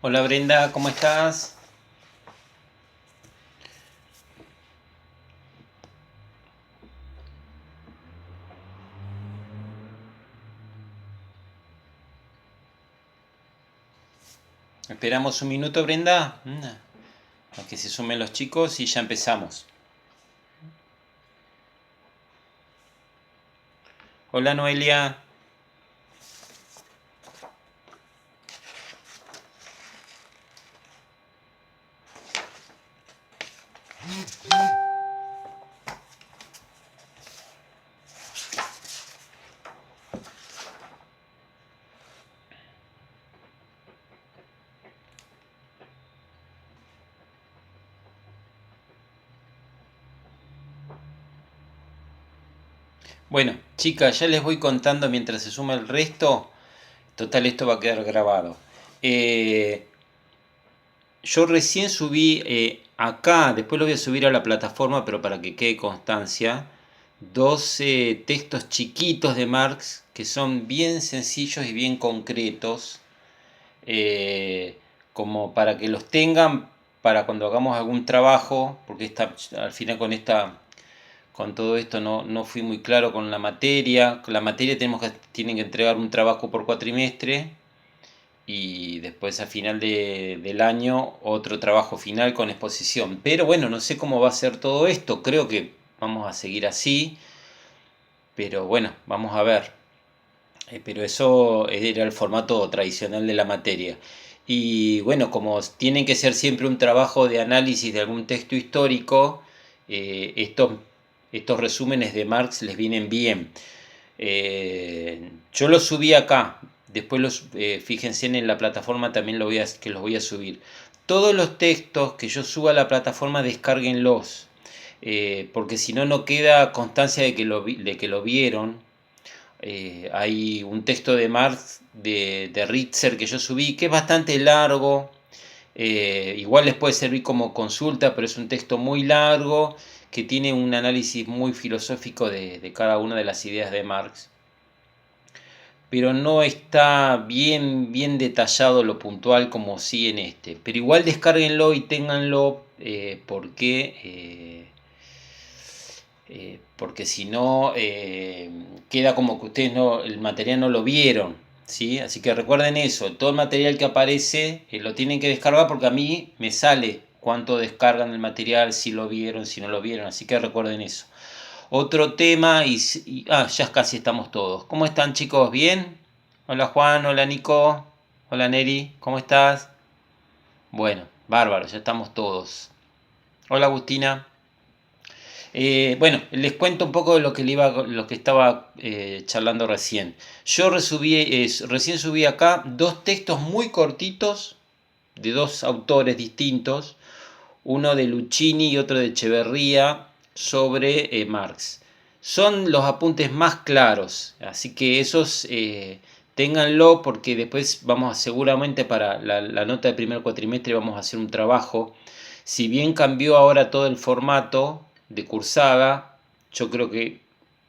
Hola Brenda, ¿cómo estás? Esperamos un minuto, Brenda, a que se sumen los chicos y ya empezamos. Hola Noelia. Bueno, chicas, ya les voy contando mientras se suma el resto. Total, esto va a quedar grabado. Eh, yo recién subí acá, después lo voy a subir a la plataforma, pero para que quede constancia, 12 textos chiquitos de Marx que son bien sencillos y bien concretos, eh, como para que los tengan para cuando hagamos algún trabajo, porque al final con todo esto no fui muy claro con la materia. Con la materia tienen que entregar un trabajo por cuatrimestre y después al final del año otro trabajo final con exposición. Pero bueno, no sé cómo va a ser todo esto, creo que vamos a seguir así, pero bueno, vamos a ver. Pero eso era el formato tradicional de la materia. Y bueno, como tienen que ser siempre un trabajo de análisis de algún texto histórico, estos resúmenes de Marx les vienen bien. Yo los subí acá, después fíjense en la plataforma también que los voy a subir. Todos los textos que yo suba a la plataforma, descárguenlos, porque si no, no queda constancia de que lo vieron. Hay un texto de Marx de Ritzer que yo subí, que es bastante largo. Igual les puede servir como consulta, pero es un texto muy largo que tiene un análisis muy filosófico de cada una de las ideas de Marx. Pero no está bien detallado lo puntual como sí en este. Pero igual descárguenlo y ténganlo, porque si no, queda como que ustedes el material no lo vieron, ¿sí? Así que recuerden eso, todo el material que aparece lo tienen que descargar, porque a mí me sale cuánto descargan el material, si lo vieron, si no lo vieron, así que recuerden eso. Otro tema ya casi estamos todos. ¿Cómo están, chicos? ¿Bien? Hola Juan, hola Nico, hola Neri, ¿cómo estás? Bueno, bárbaro, ya estamos todos. Hola Agustina. Bueno, les cuento un poco de lo que estaba charlando recién. Recién subí acá dos textos muy cortitos de dos autores distintos, uno de Luchini y otro de Echeverría, sobre Marx. Son los apuntes más claros, así que esos ténganlo, porque después seguramente para la nota de primer cuatrimestre vamos a hacer un trabajo. Si bien cambió ahora todo el formato de cursada, yo creo que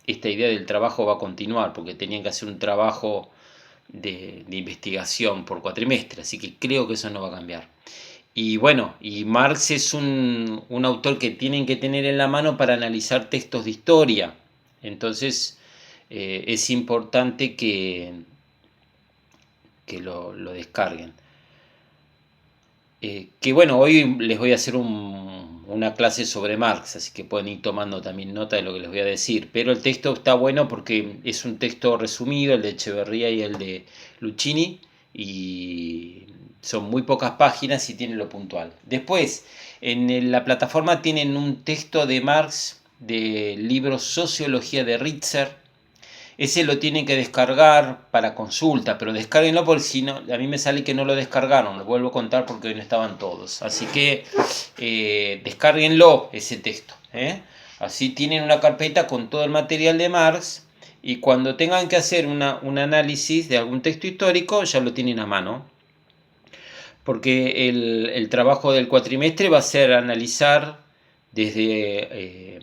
esta idea del trabajo va a continuar, porque tenían que hacer un trabajo de investigación por cuatrimestre, así que creo que eso no va a cambiar. Y bueno, y Marx es un autor que tienen que tener en la mano para analizar textos de historia. Entonces es importante que lo descarguen. Que bueno, hoy les voy a hacer una clase sobre Marx, así que pueden ir tomando también nota de lo que les voy a decir. Pero el texto está bueno porque es un texto resumido, el de Echeverría y el de Luchini, y son muy pocas páginas y tienen lo puntual. Después, la plataforma tienen un texto de Marx del libro Sociología de Ritzer. Ese lo tienen que descargar para consulta, pero descárguenlo porque si no, a mí me sale que no lo descargaron, lo vuelvo a contar porque hoy no estaban todos. Así que descárguenlo ese texto. Así tienen una carpeta con todo el material de Marx, y cuando tengan que hacer un análisis de algún texto histórico ya lo tienen a mano. Porque el trabajo del cuatrimestre va a ser analizar desde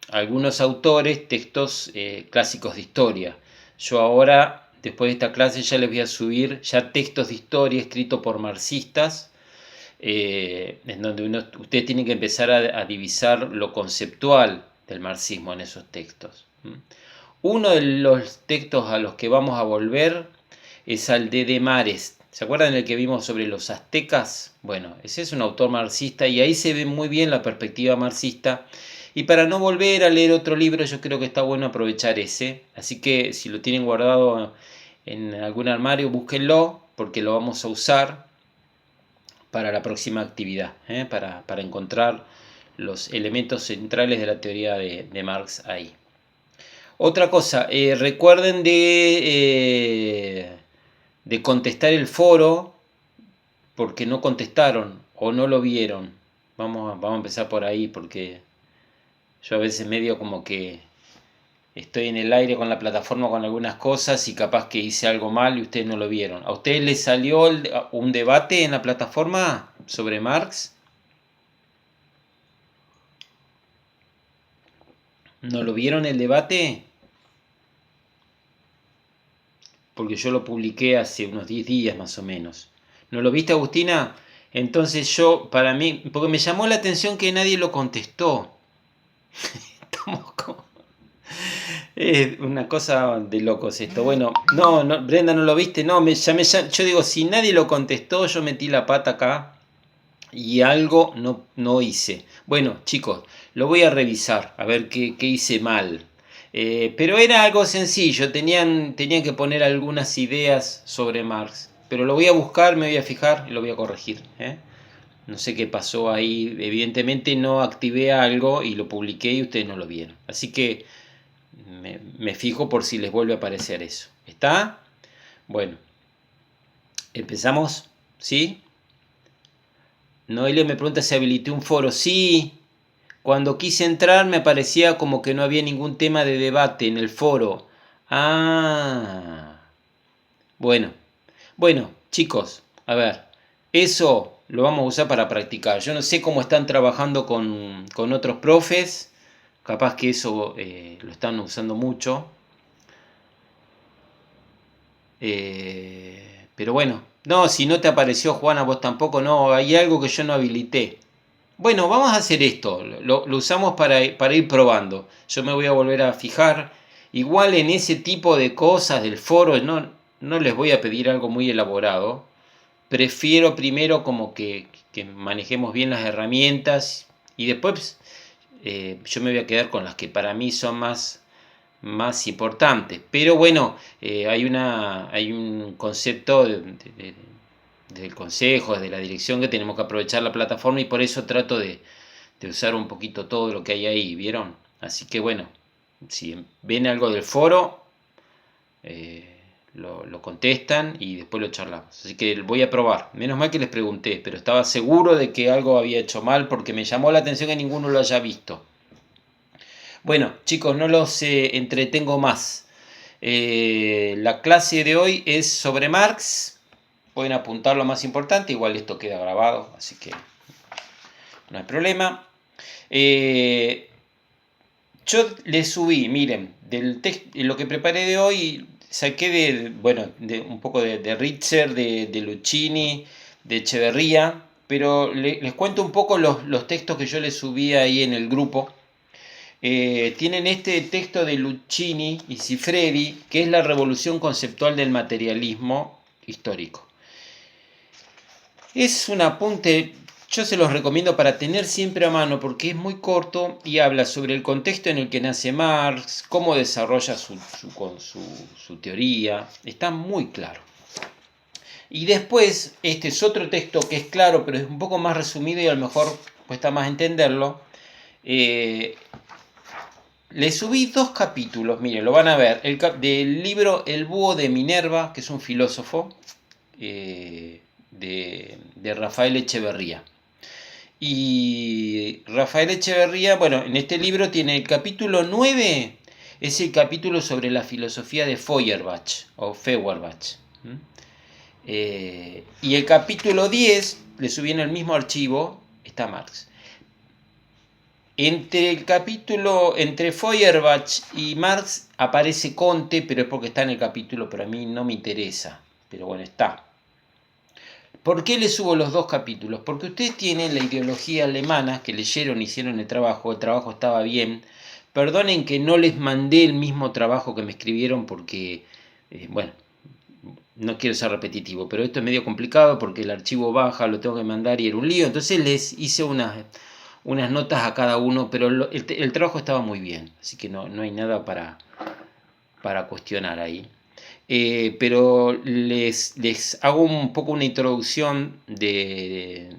algunos autores textos clásicos de historia. Yo ahora después de esta clase ya les voy a subir ya textos de historia escritos por marxistas, en donde ustedes tienen que empezar a divisar lo conceptual del marxismo en esos textos. Uno de los textos a los que vamos a volver es al de Mares. ¿Se acuerdan el que vimos sobre los aztecas? Bueno, ese es un autor marxista y ahí se ve muy bien la perspectiva marxista. Y para no volver a leer otro libro, yo creo que está bueno aprovechar ese. Así que si lo tienen guardado en algún armario, búsquenlo, porque lo vamos a usar para la próxima actividad, para encontrar los elementos centrales de la teoría de Marx ahí. Otra cosa, recuerden de contestar el foro, porque no contestaron o no lo vieron. Vamos a empezar por ahí, porque yo a veces medio como que estoy en el aire con la plataforma con algunas cosas y capaz que hice algo mal y ustedes no lo vieron. ¿A ustedes les salió un debate en la plataforma sobre Marx? ¿No lo vieron el debate? Porque yo lo publiqué hace unos 10 días más o menos. ¿No lo viste, Agustina? Entonces para mí, porque me llamó la atención que nadie lo contestó. Estamos como... Es una cosa de locos esto. Bueno, no, Brenda, ¿no lo viste? No, yo digo, si nadie lo contestó, yo metí la pata acá y algo no hice. Bueno, chicos, lo voy a revisar, a ver qué hice mal. Pero era algo sencillo, tenían que poner algunas ideas sobre Marx. Pero lo voy a buscar, me voy a fijar y lo voy a corregir. No sé qué pasó ahí, evidentemente no activé algo y lo publiqué y ustedes no lo vieron. Así que me fijo por si les vuelve a aparecer eso. ¿Está? Bueno, empezamos, ¿sí? Noelia me pregunta si habilité un foro. Sí, cuando quise entrar me parecía como que no había ningún tema de debate en el foro. Ah, bueno, chicos, a ver, eso lo vamos a usar para practicar. Yo no sé cómo están trabajando con otros profes, capaz que eso lo están usando mucho. Pero bueno, no, si no te apareció Juana, vos tampoco, no, hay algo que yo no habilité. Bueno, vamos a hacer esto, lo usamos para ir probando. Yo me voy a volver a fijar. Igual en ese tipo de cosas del foro no les voy a pedir algo muy elaborado. Prefiero primero como que manejemos bien las herramientas y después yo me voy a quedar con las que para mí son más importantes. Pero bueno, hay un concepto del consejo, de la dirección, que tenemos que aprovechar la plataforma y por eso trato de usar un poquito todo lo que hay ahí, ¿vieron? Así que bueno, si ven algo del foro, lo contestan y después lo charlamos. Así que voy a probar. Menos mal que les pregunté, pero estaba seguro de que algo había hecho mal porque me llamó la atención que ninguno lo haya visto. Bueno, chicos, no los entretengo más. La clase de hoy es sobre Marx. Pueden apuntar lo más importante, igual esto queda grabado, así que no hay problema. Yo les subí, miren, del texto, lo que preparé de hoy, saqué un poco de Ritzer, de Luchini, de Echeverría, pero les cuento un poco los textos que yo les subí ahí en el grupo. Tienen este texto de Luchini y Cifredi, que es la revolución conceptual del materialismo histórico. Es un apunte, yo se los recomiendo para tener siempre a mano porque es muy corto y habla sobre el contexto en el que nace Marx, cómo desarrolla su teoría, está muy claro. Y después, este es otro texto que es claro, pero es un poco más resumido y a lo mejor cuesta más entenderlo. Le subí 2 capítulos, miren, lo van a ver, del libro El búho de Minerva, que es un filósofo, de Rafael Echeverría. Y Rafael Echeverría, bueno, en este libro tiene el capítulo 9, es el capítulo sobre la filosofía de Feuerbach, o Feuerbach. Y el capítulo 10, le subí en el mismo archivo, está Marx. Entre Feuerbach y Marx aparece Comte, pero es porque está en el capítulo, pero a mí no me interesa. Pero bueno, está. ¿Por qué les subo los dos capítulos? Porque ustedes tienen la ideología alemana, que leyeron, hicieron el trabajo estaba bien. Perdonen que no les mandé el mismo trabajo que me escribieron porque, bueno, no quiero ser repetitivo, pero esto es medio complicado porque el archivo baja, lo tengo que mandar y era un lío. Entonces les hice unas notas a cada uno, pero el trabajo estaba muy bien, así que no hay nada para cuestionar ahí. Pero les hago un poco una introducción de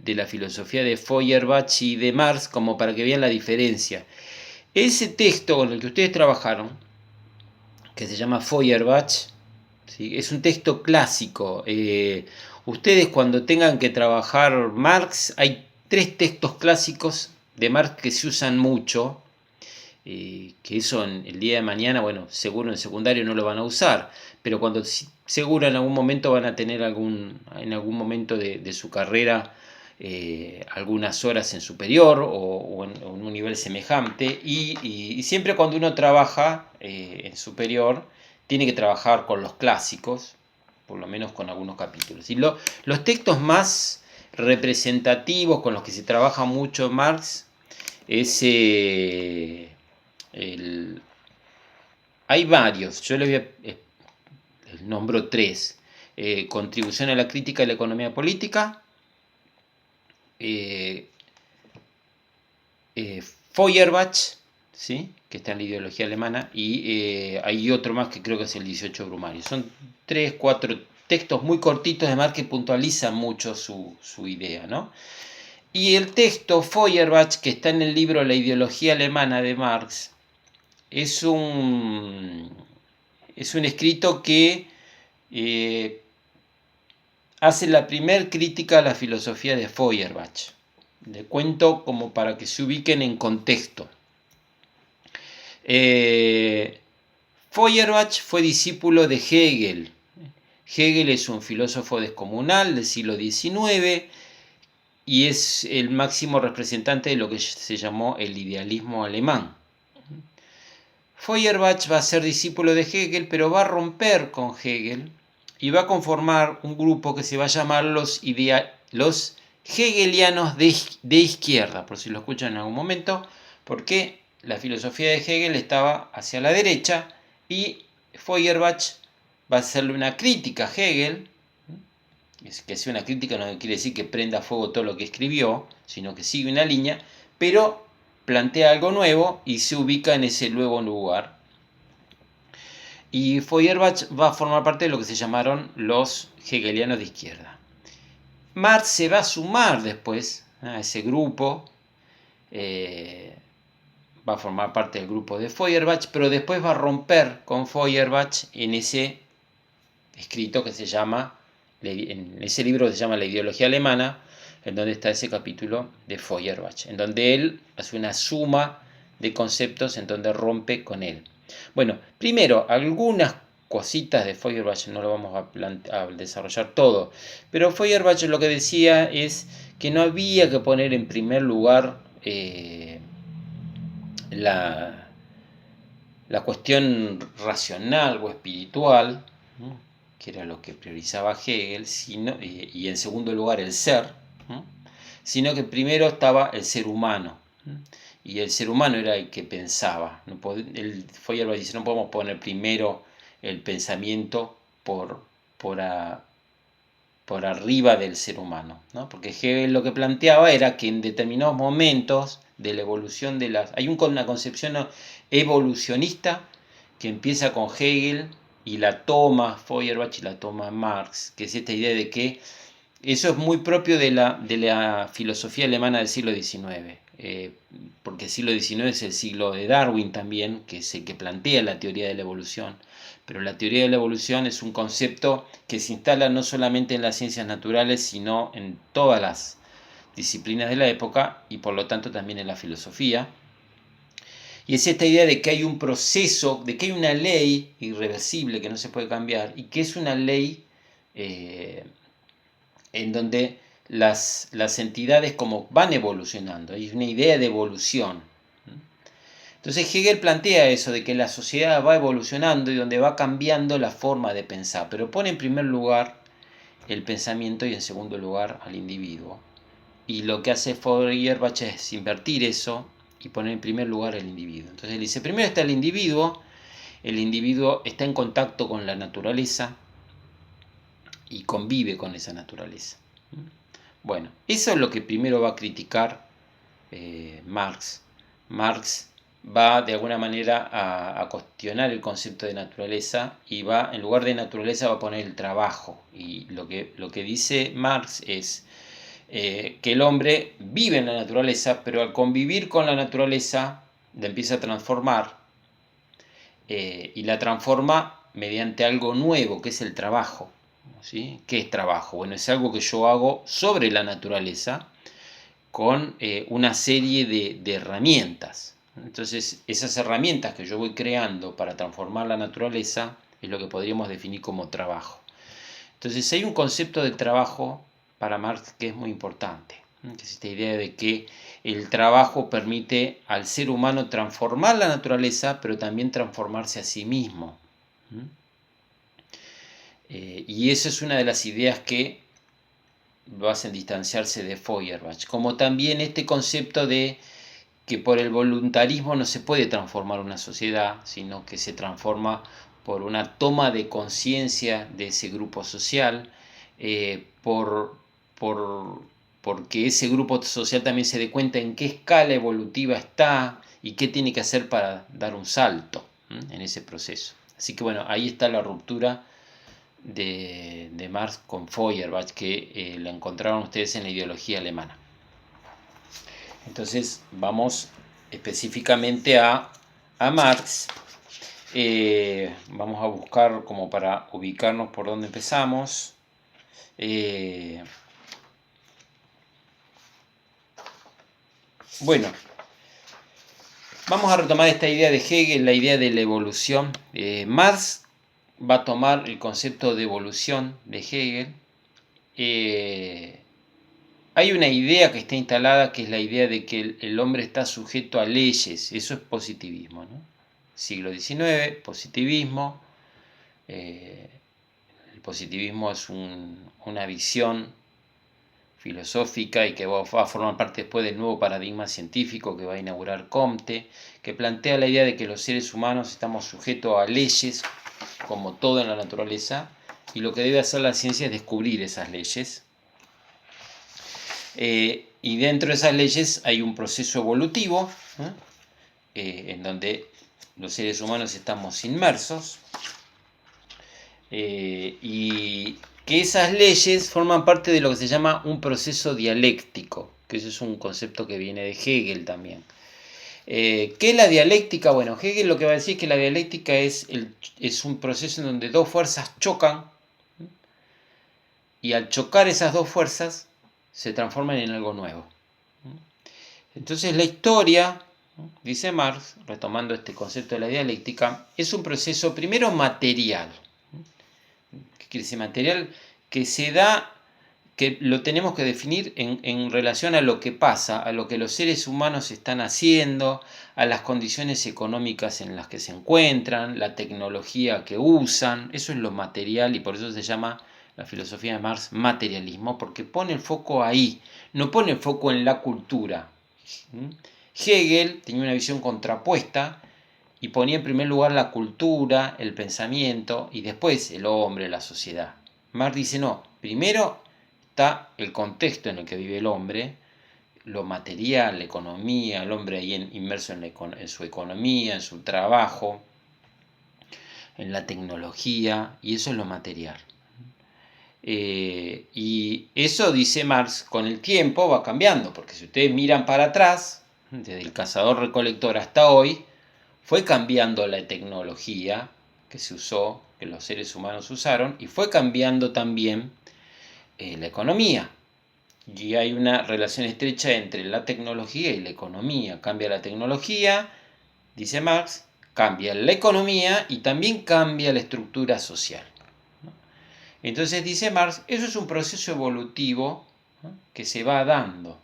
la filosofía de Feuerbach y de Marx como para que vean la diferencia. Ese texto con el que ustedes trabajaron, que se llama Feuerbach, ¿sí? Es un texto clásico. Ustedes cuando tengan que trabajar Marx, hay 3 textos clásicos de Marx que se usan mucho, que eso el día de mañana, bueno, seguro en secundario no lo van a usar, pero cuando seguro en algún momento van a tener en algún momento de su carrera algunas horas en superior o en un nivel semejante, y siempre cuando uno trabaja en superior, tiene que trabajar con los clásicos, por lo menos con algunos capítulos. Y los textos más representativos con los que se trabaja mucho Marx es... hay varios, yo les nombro 3. Contribución a la crítica de la economía política, Feuerbach, ¿sí? Que está en la ideología alemana, y hay otro más que creo que es el 18 Brumario. Son 3, 4 textos muy cortitos de Marx que puntualizan mucho su idea, ¿no? Y el texto Feuerbach, que está en el libro La ideología alemana de Marx, es un escrito que hace la primer crítica a la filosofía de Feuerbach. Le cuento como para que se ubiquen en contexto. Feuerbach fue discípulo de Hegel. Hegel es un filósofo descomunal del siglo XIX y es el máximo representante de lo que se llamó el idealismo alemán. Feuerbach va a ser discípulo de Hegel, pero va a romper con Hegel y va a conformar un grupo que se va a llamar los hegelianos de izquierda, por si lo escuchan en algún momento, porque la filosofía de Hegel estaba hacia la derecha y Feuerbach va a hacerle una crítica a Hegel. Que sea una crítica no quiere decir que prenda fuego todo lo que escribió, sino que sigue una línea, pero plantea algo nuevo y se ubica en ese nuevo lugar. Y Feuerbach va a formar parte de lo que se llamaron los hegelianos de izquierda. Marx se va a sumar después a ese grupo, va a formar parte del grupo de Feuerbach, pero después va a romper con Feuerbach en ese escrito que se llama, en ese libro que se llama La ideología alemana, en donde está ese capítulo de Feuerbach, en donde él hace una suma de conceptos en donde rompe con él. Bueno, primero, algunas cositas de Feuerbach, no lo vamos a desarrollar todo, pero Feuerbach lo que decía es que no había que poner en primer lugar la cuestión racional o espiritual, ¿no? Que era lo que priorizaba Hegel, y en segundo lugar el ser, ¿no? Sino que primero estaba el ser humano, ¿no? Y el ser humano era el que pensaba. Feuerbach dice, no podemos poner primero el pensamiento por arriba del ser humano, ¿no? Porque Hegel lo que planteaba era que en determinados momentos de la evolución hay una concepción evolucionista que empieza con Hegel y la toma Feuerbach y la toma Marx, que es esta idea de que eso es muy propio de la filosofía alemana del siglo XIX, porque el siglo XIX es el siglo de Darwin también, que es el que plantea la teoría de la evolución, pero la teoría de la evolución es un concepto que se instala no solamente en las ciencias naturales, sino en todas las disciplinas de la época y por lo tanto también en la filosofía. Y es esta idea de que hay un proceso, de que hay una ley irreversible que no se puede cambiar y que es una ley en donde las entidades como van evolucionando, hay una idea de evolución. Entonces Hegel plantea eso, de que la sociedad va evolucionando y donde va cambiando la forma de pensar, pero pone en primer lugar el pensamiento y en segundo lugar al individuo. Y lo que hace Feuerbach es invertir eso y poner en primer lugar el individuo. Entonces él dice, primero está el individuo está en contacto con la naturaleza y convive con esa naturaleza. Bueno, eso es lo que primero va a criticar Marx. Marx va de alguna manera a cuestionar el concepto de naturaleza y va, en lugar de naturaleza, va a poner el trabajo. Y lo que dice Marx es que el hombre vive en la naturaleza, pero al convivir con la naturaleza la empieza a transformar y la transforma mediante algo nuevo, que es el trabajo. ¿Sí? ¿Qué es trabajo? Bueno, es algo que yo hago sobre la naturaleza con una serie de herramientas. Entonces, esas herramientas que yo voy creando para transformar la naturaleza es lo que podríamos definir como trabajo. Entonces, hay un concepto del trabajo para Marx que es muy importante, que es esta idea de que el trabajo permite al ser humano transformar la naturaleza, pero también transformarse a sí mismo. Y esa es una de las ideas que lo hacen distanciarse de Feuerbach, como también este concepto de que por el voluntarismo no se puede transformar una sociedad, sino que se transforma por una toma de conciencia de ese grupo social, porque ese grupo social también se dé cuenta en qué escala evolutiva está y qué tiene que hacer para dar un salto en ese proceso. Así que bueno, ahí está la ruptura de Marx con Feuerbach, que la encontraron ustedes en la ideología alemana. Entonces vamos específicamente a Marx. Vamos a buscar como para ubicarnos por dónde empezamos. Bueno, vamos a retomar esta idea de Hegel, la idea de la evolución. Marx va a tomar el concepto de evolución de Hegel. Hay una idea que está instalada que es la idea de que el hombre está sujeto a leyes. Eso es positivismo, ¿no? Siglo XIX, positivismo. El positivismo es una visión filosófica y que va a formar parte después del nuevo paradigma científico que va a inaugurar Comte, que plantea la idea de que los seres humanos estamos sujetos a leyes, como todo en la naturaleza, y lo que debe hacer la ciencia es descubrir esas leyes. Y dentro de esas leyes hay un proceso evolutivo, en donde los seres humanos estamos inmersos, y que esas leyes forman parte de lo que se llama un proceso dialéctico, que eso es un concepto que viene de Hegel también. ¿Qué es la dialéctica? Bueno, Hegel lo que va a decir es que la dialéctica es un proceso en donde dos fuerzas chocan, y al chocar esas dos fuerzas se transforman en algo nuevo. Entonces la historia, dice Marx, retomando este concepto de la dialéctica, es un proceso primero material. ¿Qué quiere decir material? Que se da, que lo tenemos que definir en relación a lo que pasa, a lo que los seres humanos están haciendo, a las condiciones económicas en las que se encuentran, la tecnología que usan. Eso es lo material y por eso se llama la filosofía de Marx materialismo, porque pone el foco ahí, no pone el foco en la cultura. Hegel tenía una visión contrapuesta y ponía en primer lugar la cultura, el pensamiento y después el hombre, la sociedad. Marx dice no, primero está el contexto en el que vive el hombre, lo material, la economía, el hombre ahí inmerso en su economía, en su trabajo, en la tecnología, y eso es lo material. Y eso, dice Marx, con el tiempo va cambiando, porque si ustedes miran para atrás, desde el cazador-recolector hasta hoy, fue cambiando la tecnología que se usó, que los seres humanos usaron, y fue cambiando también la economía. Y hay una relación estrecha entre la tecnología y la economía. Cambia la tecnología, dice Marx, cambia la economía y también cambia la estructura social. Entonces dice Marx, eso es un proceso evolutivo ¿no?, que se va dando,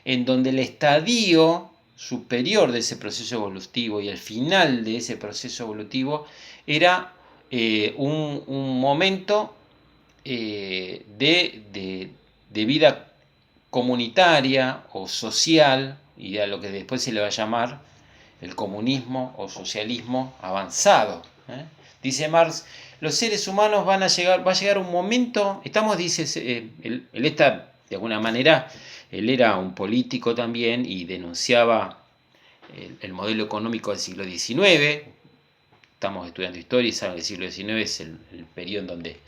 en donde el estadio superior de ese proceso evolutivo y el final de ese proceso evolutivo era un momento de vida comunitaria o social, y a lo que después se le va a llamar el comunismo o socialismo avanzado. Dice Marx, los seres humanos va a llegar un momento, dice, él está, de alguna manera, él era un político también y denunciaba el modelo económico del siglo XIX. Estamos estudiando historia y saben que el siglo XIX es el periodo en donde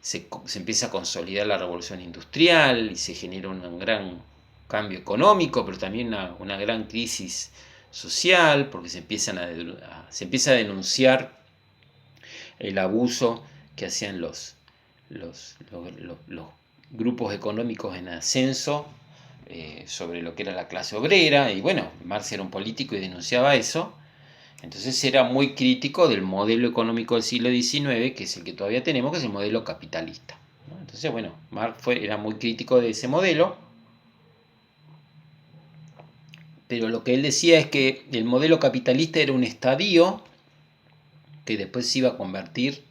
se empieza a consolidar la revolución industrial y se genera un gran cambio económico, pero también una gran crisis social, porque se empieza a denunciar el abuso que hacían los grupos económicos en ascenso sobre lo que era la clase obrera. Y bueno, Marx era un político y denunciaba eso. Entonces era muy crítico del modelo económico del siglo XIX, que es el que todavía tenemos, que es el modelo capitalista, ¿no? Entonces, bueno, Marx era muy crítico de ese modelo, pero lo que él decía es que el modelo capitalista era un estadio que después se iba a convertir,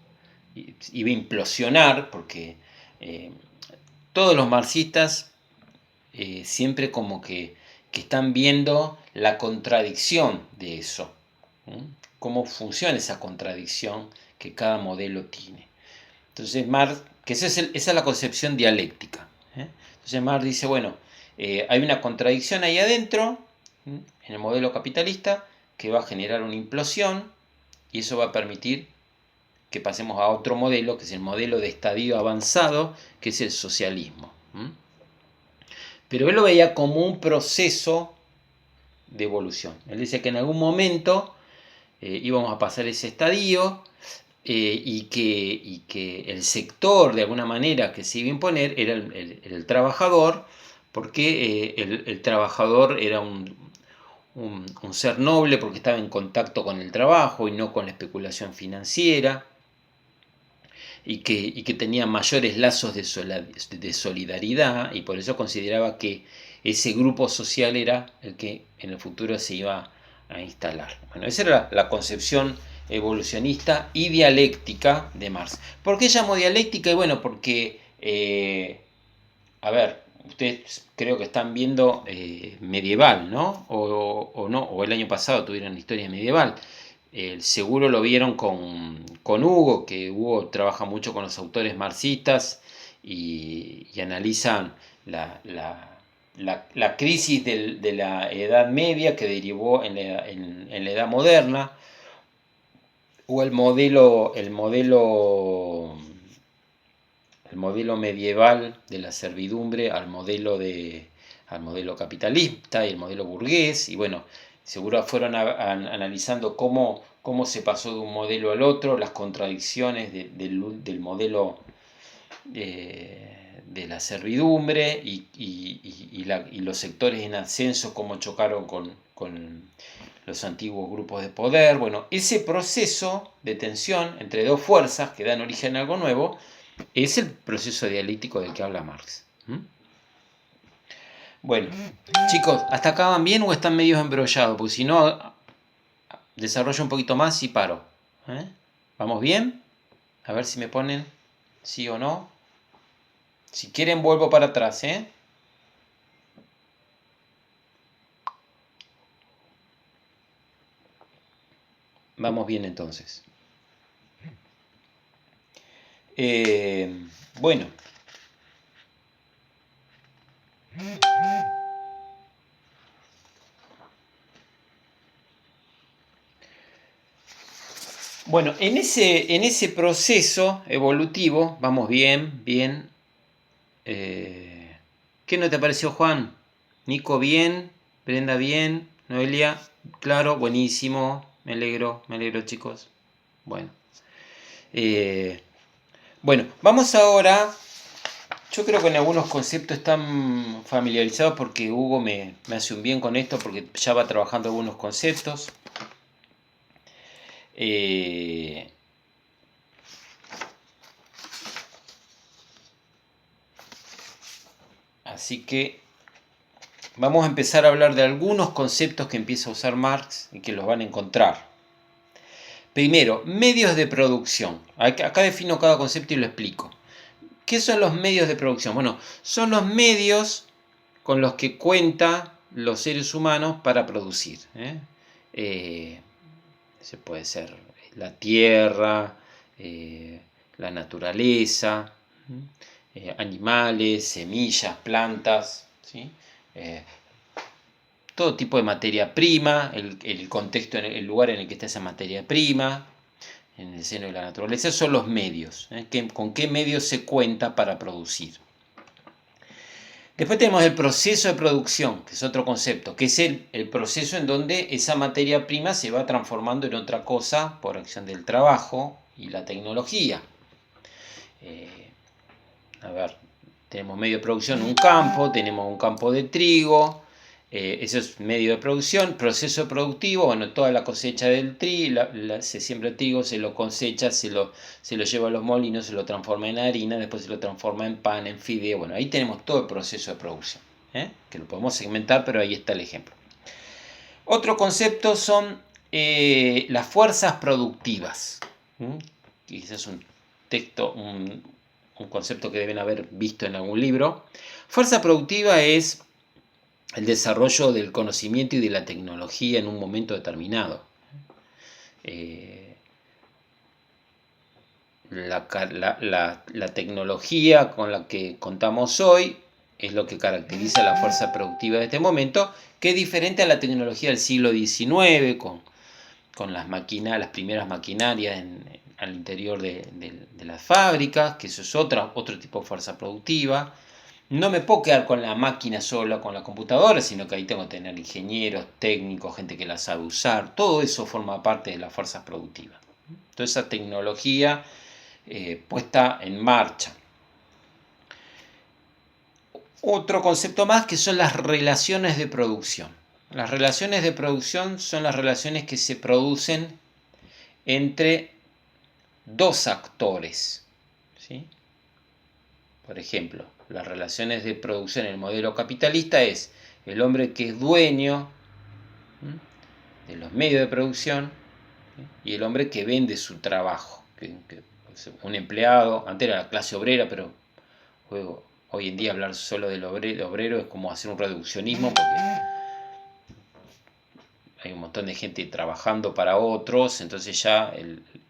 iba a implosionar, porque todos los marxistas siempre como que están viendo la contradicción de eso, ¿sí?, cómo funciona esa contradicción que cada modelo tiene. Entonces Marx, que esa es la concepción dialéctica. Entonces Marx dice, bueno, hay una contradicción ahí adentro, en el modelo capitalista, que va a generar una implosión, y eso va a permitir que pasemos a otro modelo, que es el modelo de estadio avanzado, que es el socialismo. Pero él lo veía como un proceso de evolución. Él dice que en algún momento íbamos a pasar ese estadio, y que el sector, de alguna manera, que se iba a imponer era el trabajador, porque el trabajador era un ser noble, porque estaba en contacto con el trabajo y no con la especulación financiera, y que tenía mayores lazos de solidaridad, y por eso consideraba que ese grupo social era el que en el futuro se iba a instalar. Bueno, esa era la concepción evolucionista y dialéctica de Marx. ¿Por qué llamo dialéctica? Y bueno, porque, a ver, ustedes creo que están viendo Medieval, ¿no? O no, o el año pasado tuvieron historia medieval. Seguro lo vieron con Hugo, que Hugo trabaja mucho con los autores marxistas y analizan la crisis de la Edad Media que derivó en la Edad Moderna, o el modelo medieval de la servidumbre al modelo capitalista y el modelo burgués. Y bueno, seguro fueron analizando cómo se pasó de un modelo al otro, las contradicciones del modelo de la servidumbre y los sectores en ascenso, cómo chocaron con los antiguos grupos de poder. Bueno, ese proceso de tensión entre dos fuerzas que dan origen a algo nuevo es el proceso dialéctico del que habla Marx. Bueno, chicos, ¿hasta acá van bien o están medio embrollados? Porque si no, desarrollo un poquito más y paro. ¿Vamos bien? A ver si me ponen sí o no. Si quieren vuelvo para atrás, Vamos bien entonces. Bueno. Bueno, en ese proceso evolutivo, vamos bien, bien. ¿Qué no te pareció, Juan? Nico, bien. Brenda, bien. Noelia, claro, buenísimo. Me alegro, chicos. Bueno. Bueno, vamos ahora. Yo creo que en algunos conceptos están familiarizados porque Hugo me hace un bien con esto, porque ya va trabajando algunos conceptos. Así que vamos a empezar a hablar de algunos conceptos que empieza a usar Marx y que los van a encontrar. Primero, medios de producción. Acá defino cada concepto y lo explico. ¿Qué son los medios de producción? Bueno, son los medios con los que cuentan los seres humanos para producir. Se puede ser la tierra, la naturaleza, animales, semillas, plantas, ¿sí? Todo tipo de materia prima, el contexto, el lugar en el que está esa materia prima, en el seno de la naturaleza, son los medios. ¿Con qué medios se cuenta para producir? Después tenemos el proceso de producción, que es otro concepto, que es el proceso en donde esa materia prima se va transformando en otra cosa por acción del trabajo y la tecnología. Tenemos medio de producción, tenemos un campo de trigo, eso es medio de producción. Proceso productivo, bueno, toda la cosecha del trigo, se siembra el trigo, se lo cosecha, se lo lleva a los molinos, se lo transforma en harina, después se lo transforma en pan, en fideo. Bueno, ahí tenemos todo el proceso de producción, que lo podemos segmentar, pero ahí está el ejemplo. Otro concepto son las fuerzas productivas. Ese es un texto, un concepto que deben haber visto en algún libro. Fuerza productiva es el desarrollo del conocimiento y de la tecnología en un momento determinado. La tecnología con la que contamos hoy es lo que caracteriza la fuerza productiva de este momento, que es diferente a la tecnología del siglo XIX, con las primeras maquinarias al interior de las fábricas, que eso es otro tipo de fuerza productiva. No me puedo quedar con la máquina sola, con la computadora, sino que ahí tengo que tener ingenieros, técnicos, gente que la sabe usar. Todo eso forma parte de las fuerzas productivas. Toda esa tecnología puesta en marcha. Otro concepto más que son las relaciones de producción. Las relaciones de producción son las relaciones que se producen entre dos actores, ¿sí? Por ejemplo, las relaciones de producción en el modelo capitalista es el hombre que es dueño de los medios de producción y el hombre que vende su trabajo. Un empleado, antes era la clase obrera, pero hoy en día hablar solo del obrero es como hacer un reduccionismo, porque hay un montón de gente trabajando para otros, entonces ya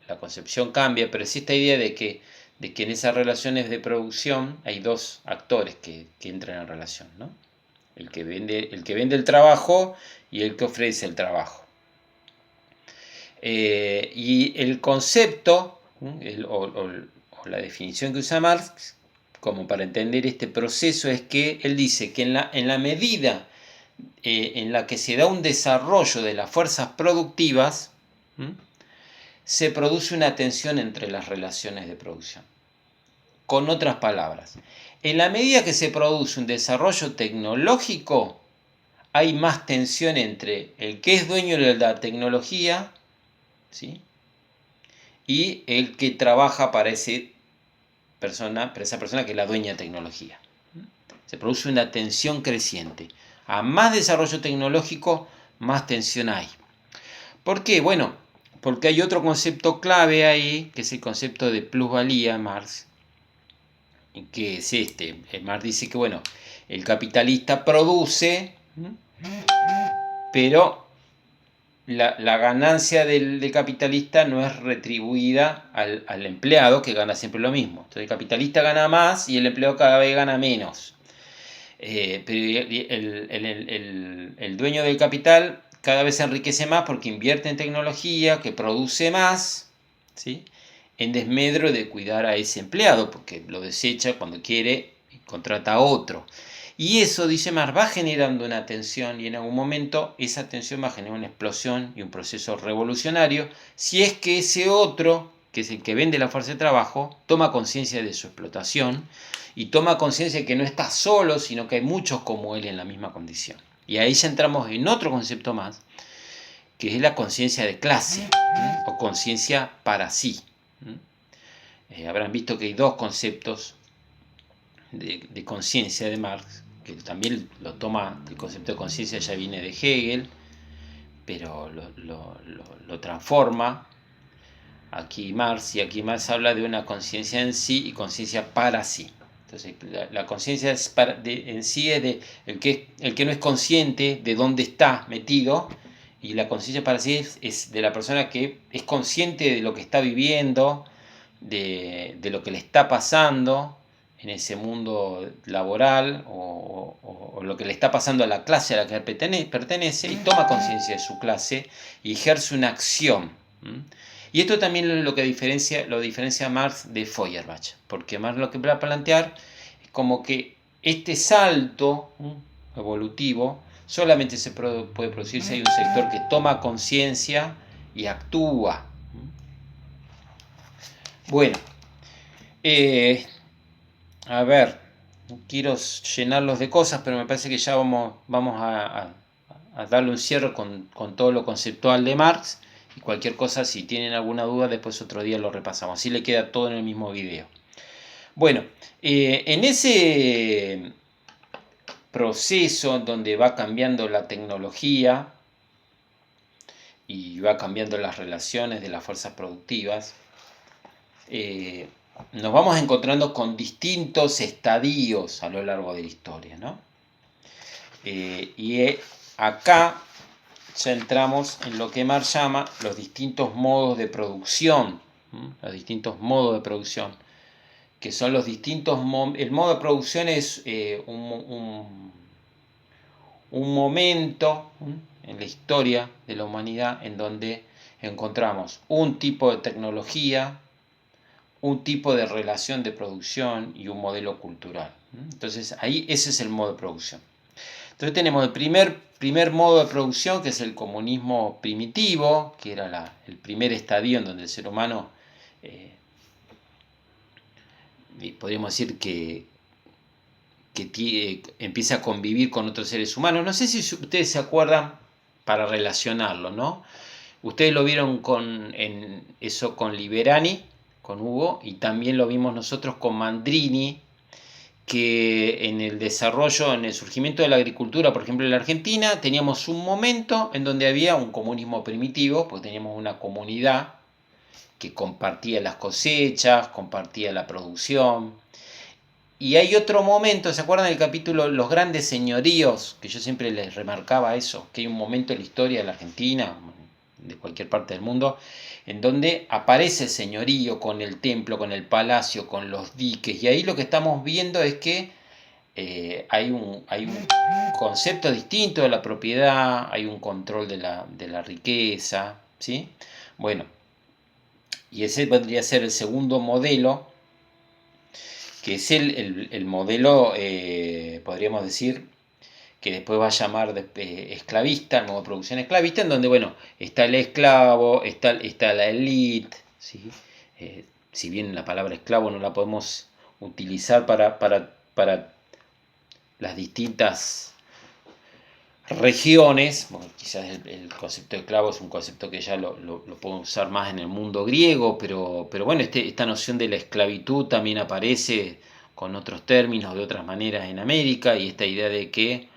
la concepción cambia, pero sí esta idea de que en esas relaciones de producción hay dos actores que entran en relación, ¿no? El que vende el trabajo y el que ofrece el trabajo. Y el concepto, o la definición que usa Marx, como para entender este proceso, es que él dice que en la medida en la que se da un desarrollo de las fuerzas productivas, se produce una tensión entre las relaciones de producción. Con otras palabras, en la medida que se produce un desarrollo tecnológico, hay más tensión entre el que es dueño de la tecnología, ¿sí?, y el que trabaja para esa persona que es la dueña de tecnología. Se produce una tensión creciente. A más desarrollo tecnológico, más tensión hay. ¿Por qué? Bueno, porque hay otro concepto clave ahí, que es el concepto de plusvalía, Marx, que es este. Marx dice que, bueno, el capitalista produce, pero la ganancia del capitalista no es retribuida al empleado, que gana siempre lo mismo. Entonces el capitalista gana más y el empleado cada vez gana menos. Pero el dueño del capital cada vez se enriquece más porque invierte en tecnología, que produce más, ¿sí?, en desmedro de cuidar a ese empleado, porque lo desecha cuando quiere y contrata a otro. Y eso, dice Marx, va generando una tensión, y en algún momento esa tensión va a generar una explosión y un proceso revolucionario, si es que ese otro, que es el que vende la fuerza de trabajo, toma conciencia de su explotación y toma conciencia de que no está solo, sino que hay muchos como él en la misma condición. Y ahí ya entramos en otro concepto más, que es la conciencia de clase, o conciencia para sí. Habrán visto que hay dos conceptos de conciencia de Marx, que también lo toma, el concepto de conciencia ya viene de Hegel, pero lo transforma aquí Marx habla de una conciencia en sí y conciencia para sí. Entonces, la conciencia en sí es de el que no es consciente de dónde está metido, y la conciencia para sí es de la persona que es consciente de lo que está viviendo, de lo que le está pasando en ese mundo laboral, o lo que le está pasando a la clase a la que pertenece, y toma conciencia de su clase y ejerce una acción. Y esto también es lo que lo diferencia Marx de Feuerbach, porque Marx lo que va a plantear es como que este salto evolutivo solamente se puede producir si hay un sector que toma conciencia y actúa. Bueno, a ver, no quiero llenarlos de cosas, pero me parece que ya vamos a darle un cierre con todo lo conceptual de Marx. Y cualquier cosa, si tienen alguna duda, después otro día lo repasamos. Así le queda todo en el mismo video. Bueno, en ese proceso donde va cambiando la tecnología y va cambiando las relaciones de las fuerzas productivas, nos vamos encontrando con distintos estadios a lo largo de la historia, ¿no? Y acá ya entramos en lo que Marx llama los distintos modos de producción, los distintos modos de producción, que son los distintos... El modo de producción es un momento en la historia de la humanidad en donde encontramos un tipo de tecnología, un tipo de relación de producción y un modelo cultural. Entonces ahí ese es el modo de producción. Entonces tenemos el primer modo de producción, que es el comunismo primitivo, que era el primer estadio en donde el ser humano, podríamos decir que empieza a convivir con otros seres humanos. No sé si ustedes se acuerdan, para relacionarlo, ¿no? Ustedes lo vieron en eso con Liberani, con Hugo, y también lo vimos nosotros con Mandrini, que en el desarrollo, en el surgimiento de la agricultura, por ejemplo en la Argentina, teníamos un momento en donde había un comunismo primitivo, porque teníamos una comunidad que compartía las cosechas, compartía la producción. Y hay otro momento, ¿se acuerdan del capítulo Los grandes señoríos? Que yo siempre les remarcaba eso, que hay un momento en la historia de la Argentina, de cualquier parte del mundo, en donde aparece el señorío con el templo, con el palacio, con los diques, y ahí lo que estamos viendo es que hay un concepto distinto de la propiedad, hay un control de la riqueza, ¿sí? Bueno, y ese podría ser el segundo modelo, que es el modelo, podríamos decir, que después va a llamar esclavista, el modo de producción esclavista, en donde, bueno, está el esclavo, está la élite, ¿sí? Si bien la palabra esclavo no la podemos utilizar para las distintas regiones, bueno, quizás el concepto de esclavo es un concepto que ya lo puedo usar más en el mundo griego, pero bueno, esta noción de la esclavitud también aparece con otros términos, de otras maneras en América, y esta idea de que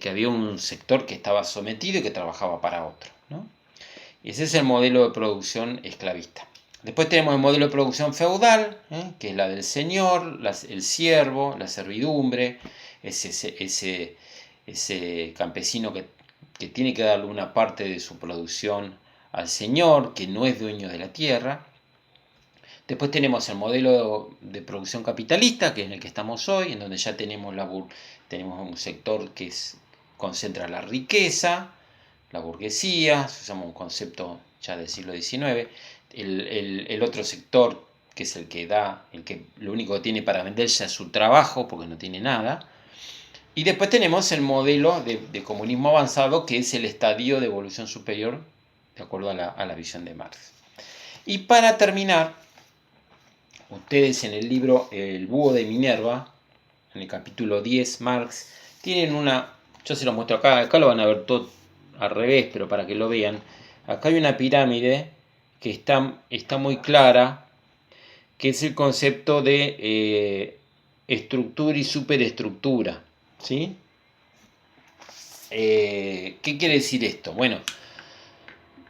había un sector que estaba sometido y que trabajaba para otro, ¿no? Ese es el modelo de producción esclavista. Después tenemos el modelo de producción feudal, que es la del señor, el siervo, la servidumbre, ese campesino que tiene que darle una parte de su producción al señor, que no es dueño de la tierra. Después tenemos el modelo de producción capitalista, que es en el que estamos hoy, en donde ya tenemos un sector que concentra la riqueza, la burguesía, usamos un concepto ya del siglo XIX. El otro sector, que es el que lo único que tiene para vender ya es su trabajo, porque no tiene nada. Y después tenemos el modelo de comunismo avanzado, que es el estadio de evolución superior, de acuerdo a la visión de Marx. Y para terminar, ustedes en el libro El búho de Minerva, en el capítulo 10, Marx, tienen yo se lo muestro acá lo van a ver todo al revés, pero para que lo vean, acá hay una pirámide que está muy clara, que es el concepto de estructura y superestructura, ¿sí? ¿Qué quiere decir esto? Bueno,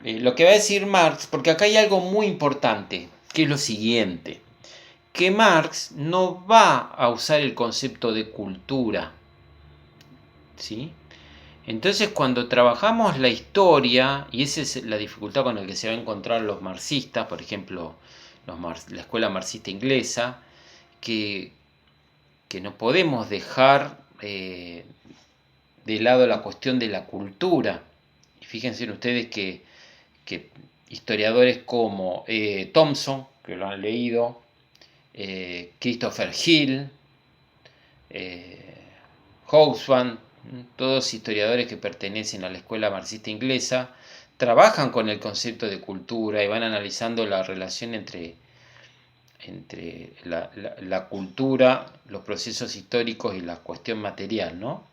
lo que va a decir Marx, porque acá hay algo muy importante, que es lo siguiente, que Marx no va a usar el concepto de cultura, ¿sí? Entonces, cuando trabajamos la historia, y esa es la dificultad con la que se va a encontrar los marxistas, por ejemplo, la escuela marxista inglesa, que, que no podemos dejar de lado la cuestión de la cultura. Y fíjense ustedes que historiadores como Thompson, que lo han leído, Christopher Hill, Hobsbawm, todos historiadores que pertenecen a la escuela marxista inglesa, trabajan con el concepto de cultura y van analizando la relación entre la cultura, los procesos históricos y la cuestión material, ¿no?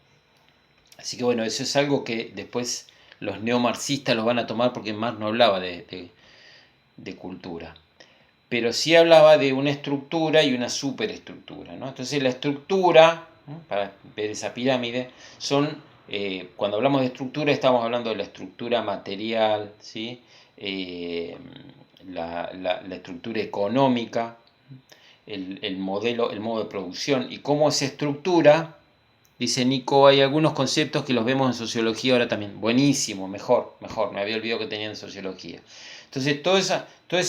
Así que bueno, eso es algo que después los neomarxistas lo van a tomar porque Marx no hablaba de cultura, pero sí hablaba de una estructura y una superestructura, ¿no? Entonces la estructura, ¿no?, para ver esa pirámide, son, cuando hablamos de estructura estamos hablando de la estructura material, ¿sí? La estructura económica, el modelo, el modo de producción y cómo esa estructura, dice Nico, hay algunos conceptos que los vemos en sociología ahora también. Buenísimo, mejor, me había olvidado que tenían sociología. Entonces, toda esa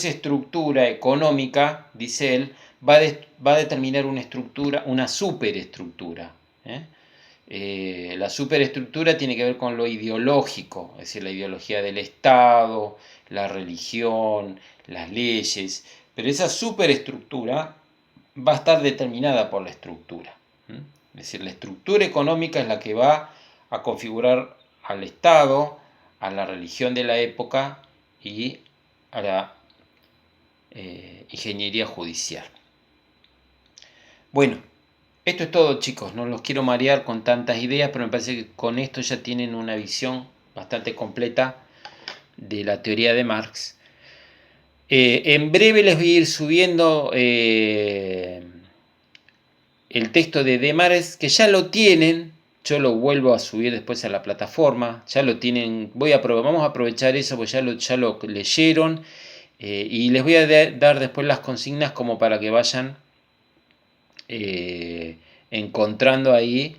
estructura económica, dice él, va a determinar una estructura, una superestructura. La superestructura tiene que ver con lo ideológico, es decir, la ideología del Estado, la religión, las leyes, pero esa superestructura va a estar determinada por la estructura. Es decir, la estructura económica es la que va a configurar al Estado, a la religión de la época y a la ingeniería judicial. Bueno, esto es todo, chicos. No los quiero marear con tantas ideas, pero me parece que con esto ya tienen una visión bastante completa de la teoría de Marx. En breve les voy a ir subiendo el texto de Desmares, que ya lo tienen. Yo lo vuelvo a subir después a la plataforma. Ya lo tienen. Vamos a aprovechar eso, porque ya lo leyeron. Y les voy a dar después las consignas como para que vayan encontrando ahí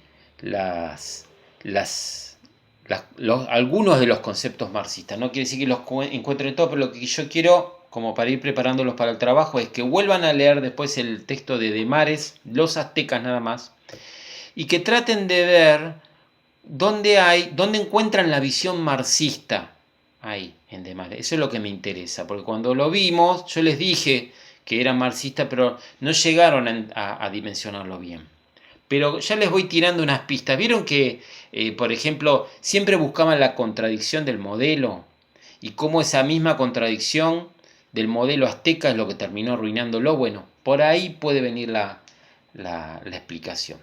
algunos de los conceptos marxistas. No quiere decir que los encuentren todos, pero lo que yo quiero, como para ir preparándolos para el trabajo, es que vuelvan a leer después el texto de Desmares, los aztecas nada más, y que traten de ver dónde encuentran la visión marxista ahí en Desmares. Eso es lo que me interesa, porque cuando lo vimos, yo les dije que eran marxistas, pero no llegaron a dimensionarlo bien. Pero ya les voy tirando unas pistas. ¿Vieron que, por ejemplo, siempre buscaban la contradicción del modelo? Y cómo esa misma contradicción del modelo azteca es lo que terminó arruinándolo. Bueno, por ahí puede venir la explicación.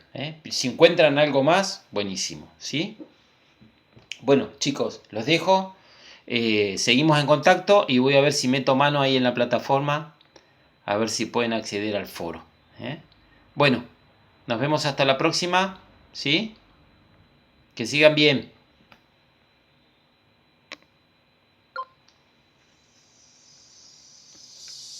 Si encuentran algo más, buenísimo, ¿sí? Bueno, chicos, los dejo. Seguimos en contacto y voy a ver si meto mano ahí en la plataforma, a ver si pueden acceder al foro. Bueno, nos vemos hasta la próxima, ¿sí? Que sigan bien.